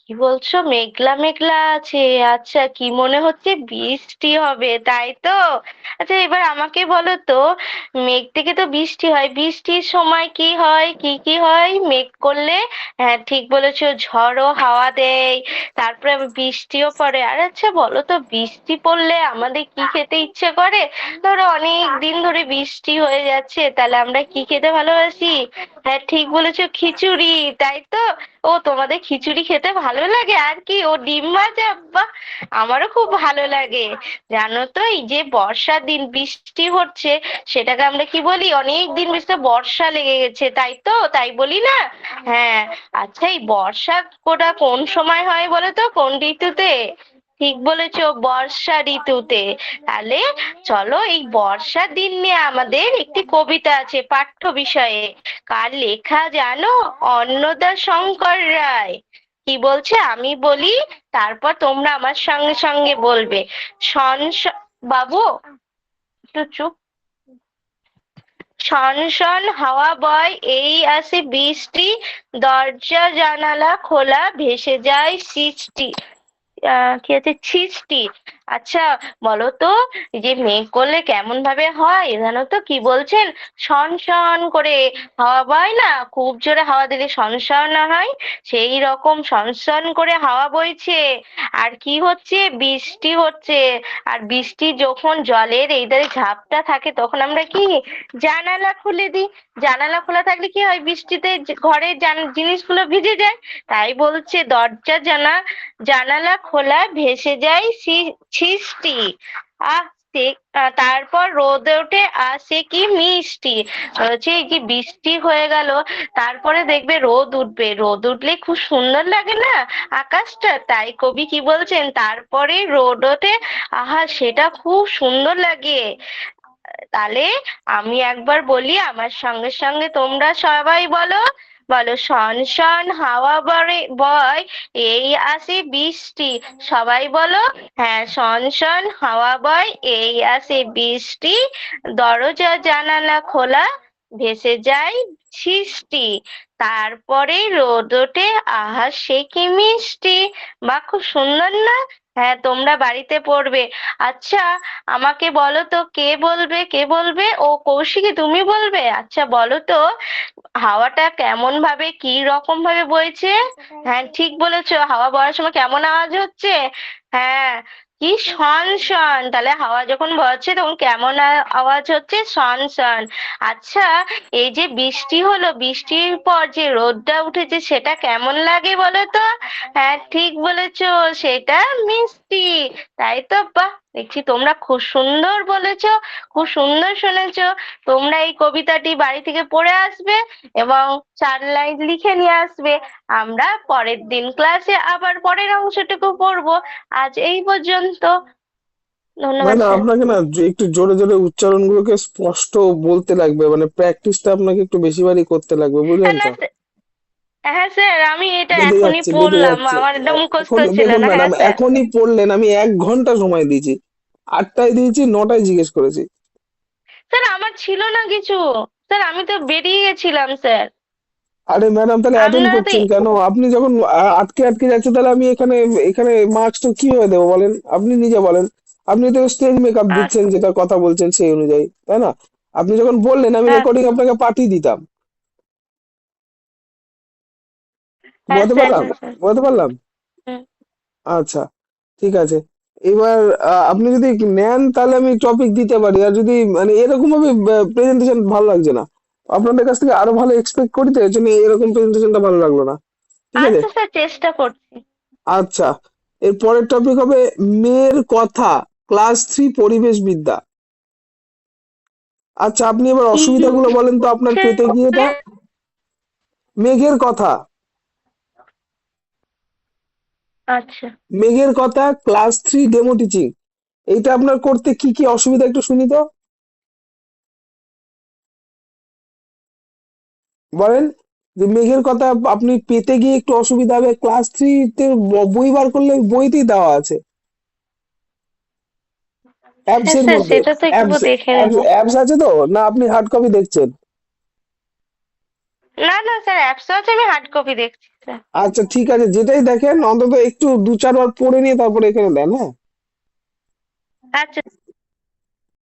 কি বলছো, মেঘলা মেঘলা আছে? আচ্ছা, কি মনে হচ্ছে বৃষ্টি হবে, তাই তো? আচ্ছা, এবার আমাকে বলো তো, মেঘ থেকে তো বৃষ্টি হয়, বৃষ্টির সময় কি হয়, কি কি হয় মেঘ করলে? হ্যাঁ, ঠিক বলেছো, ঝড়ো হাওয়া দেয়, তারপরে আবার বৃষ্টিও পড়ে। আর আচ্ছা বলো তো, বৃষ্টি পড়লে আমাদের কি খেতে ইচ্ছে করে? ধরো অনেক দিন ধরে বৃষ্টি হয়ে যাচ্ছে, তাহলে আমরা কি খেতে ভালোবাসি? হ্যাঁ, ঠিক বলেছো, খিচুড়ি, তাই তো? ও, তোমাদের খিচুড়ি খেতে ভালো লাগে? আর কি, ও ডিম ভাজা, বাহ! আমারও খুব ভালো লাগে। জানো তো, এই যে বর্ষার দিন বৃষ্টি হচ্ছে, সেটাকে আমরা কি বলি? অনেক দিন বৃষ্টি, বর্ষা লেগে গেছে, তাই তো? তাই বলি না? হ্যাঁ। আচ্ছা, এই বর্ষা কোটা কোন সময় হয় বলো তো, কোন ঋতুতে? ঠিক বলেছো, বর্ষা ঋতুতে। তাহলে চলো, এই বর্ষার দিন নিয়ে আমাদের একটি কবিতা আছে পাঠ্য বিষয়ে। কার লেখা জানো? অন্নদা শঙ্কর রায়। কি বলছে আমি বলি, তারপর তোমরা আমার সঙ্গে সঙ্গে বলবে। শন বাবু, একটু চুপ। শন শন হাওয়া বয়, এই আসে বৃষ্টি, দরজা জানালা খোলা, ভেসে যায় সৃষ্টি। কি আছে, ছিষ্টি। আচ্ছা বলো তো, এই যে মেঘ করলে কেমন ভাবে হয় জানো তো? কি বলছেন? শন শন করে হাওয়া বয় না, খুব জোরে হাওয়া দিলে শনশন না হয়, সেই রকম শনশন করে হাওয়া বইছে। আর কি হচ্ছে? বৃষ্টি হচ্ছে। আর বৃষ্টি যখন জলের এই ধারে ঝাপটা থাকে, তখন আমরা কি জানালা খুলে দিই। জানালা খোলা থাকলে কি হয়? বৃষ্টিতে ঘরের জিনিসগুলো ভিজে যায়। তাই বলছে, দরজা জানালা খোলা, ভেসে যায় সৃষ্টি। আহ তারপর রোদ ওঠে, সে কি মিষ্টি। হচ্ছে এই যে বৃষ্টি হয়ে গেল, তারপরে দেখবে রোদ উঠবে, রোদ উঠলে খুব সুন্দর লাগে না আকাশটা? তাই কবি কি বলছেন, তারপরে রোদ ওঠে, আহা সেটা খুব সুন্দর লাগে। তাহলে আমি একবার বলি, আমার সঙ্গে সঙ্গে তোমরা সবাই বলো। বলো, শন শন হাওয়া বয়, এই আসে বৃষ্টি। সবাই বলো। হ্যাঁ, শন শন হাওয়া বয়, এই আসে বৃষ্টি, দরজা জানালা খোলা, ভেসে যায় সৃষ্টি। তারপরে রোদ ওঠে, আহা সে কি মিষ্টি। বা, খুব সুন্দর না? হ্যাঁ, তোমরা বাড়িতে পড়বে। আচ্ছা, আমাকে বলো তো, কে বলবে, কে বলবে? ও কৌশিকী, তুমি বলবে? আচ্ছা বলো তো, হাওয়াটা কেমন ভাবে, কি রকম ভাবে বইছে? হ্যাঁ, ঠিক বলেছো, হাওয়া বওয়ার সময় কেমন আওয়াজ হচ্ছে? হ্যাঁ, কি শন শন। তাহলে হাওয়া যখন বচ্ছে তখন কেমন আওয়াজ হচ্ছে? শন শন। আচ্ছা, এই যে বৃষ্টি হলো, বৃষ্টির পর যে রোদটা উঠেছে, সেটা কেমন লাগে বলো তো? হ্যাঁ, ঠিক বলেছো, সেটা মিষ্টি। তাই তো? বাহ, দেখছি তোমরা খুব সুন্দর বলেছো, খুব সুন্দর শুনেছো। তোমরা এই কবিতাটি বাড়ি থেকে পড়ে আসবে এবং 4 লাইন লিখে নিয়ে আসবে। আমরা পরের দিন ক্লাসে আবার পরের অংশটুকু পড়বো। আজ এই পর্যন্ত। ধন্যবাদ ম্যাডাম, স্যার। আপনাকে না একটু জোরে জোরে উচ্চারণগুলোকে স্পষ্ট বলতে লাগবে, মানে প্র্যাকটিসটা আপনাকে একটু বেশিবারই করতে লাগবে, বুঝলেন হ্যাঁ না তো? হ্যাঁ স্যার, আমি এটা বেঁধে এখনই যাচ্ছে, বেঁধে পড়লাম, যাচ্ছে। আমার এটা মুখস্থ এখন ছিল দেখুন না। হ্যাঁ ম্যাডাম, স্যার। এখনই পড়লেন, আমি 1 ঘন্টা সময় দিয়েছি। 8টায় দিয়েছি, 9টায় জিজ্ঞেস করেছি। স্যার, আমার ছিল না কিছু। স্যার, আমি তো বেরিয়ে গেছিলাম স্যার। আরে ম্যাডাম, তাহলে অ্যাটেন্ড আপনারা তো করছেন কেন? আপনি যখন আটকে আটকে যাচ্ছে, তাহলে আমি এখানে এখানে মার্কস তো কিভাবে দেবো বলেন? আপনি নিজে বলেন। আপনি তো স্টেজ মেকআপ দিচ্ছেন, যেটা কথা বলছেন সেই অনুযায়ী, তাই না? আপনি যখন বললেন, আমি হ্যাঁ রেকর্ডিং আপনাকে পাঠিয়ে দিতাম। হ্যাঁ বোঝাতে স্যার, পারলাম? হ্যাঁ স্যার। বোঝাতে পারলাম? হুম। আচ্ছা, ঠিক আছে। এবার আপনি যদি নেন, তাহলে আমি টপিক দিতে পারি। আর যদি মানে এরকম ভাবে প্রেজেন্টেশন ভালো লাগছে না, আপনাদের কাছ থেকে আরো ভালো এক্সপেক্ট করি, তো এর জন্য এরকম প্রেজেন্টেশনটা ভালো লাগলো না। ঠিক আছে। আচ্ছা স্যার, চেষ্টা করছি। আচ্ছা, এর পরের টপিক হবে মেয়ের কথা, ক্লাস 3 পরিবেশ বিদ্যা। আচ্ছা, আপনি এবার কি অসুবিধাগুলো বলেন তো আপনার হচ্ছে? পেতে গিয়েটা। মেঘের কথা। আচ্ছা মেঘের কথা, ক্লাস 3 ডেমো টিচিং। এইটা আপনার করতে কি কি অসুবিধা একটু শুনি তো, বলেন। যে মেঘের কথা আপনি পেতে গিয়ে একটু অসুবিধা হবে, ক্লাস 3 তে বই বার করলে বইতেই দেওয়া আছে, অ্যাপস হ্যাঁ এর স্যার, মধ্যে। সেটা তো একটু অ্যাপস দেখে অ্যাপস নেবো। অ্যাপস আছে তো, না আপনি হার্ড কপি দেখছেন? না না স্যার, অ্যাপস আছে, আমি হার্ড কপি দেখছি। আচ্ছা ঠিক আছে, যেটাই দেখেন অন্তত একটু দু চারবার পড়ে নিয়ে তারপরে এখানে দেন, হ্যাঁ। আচ্ছা।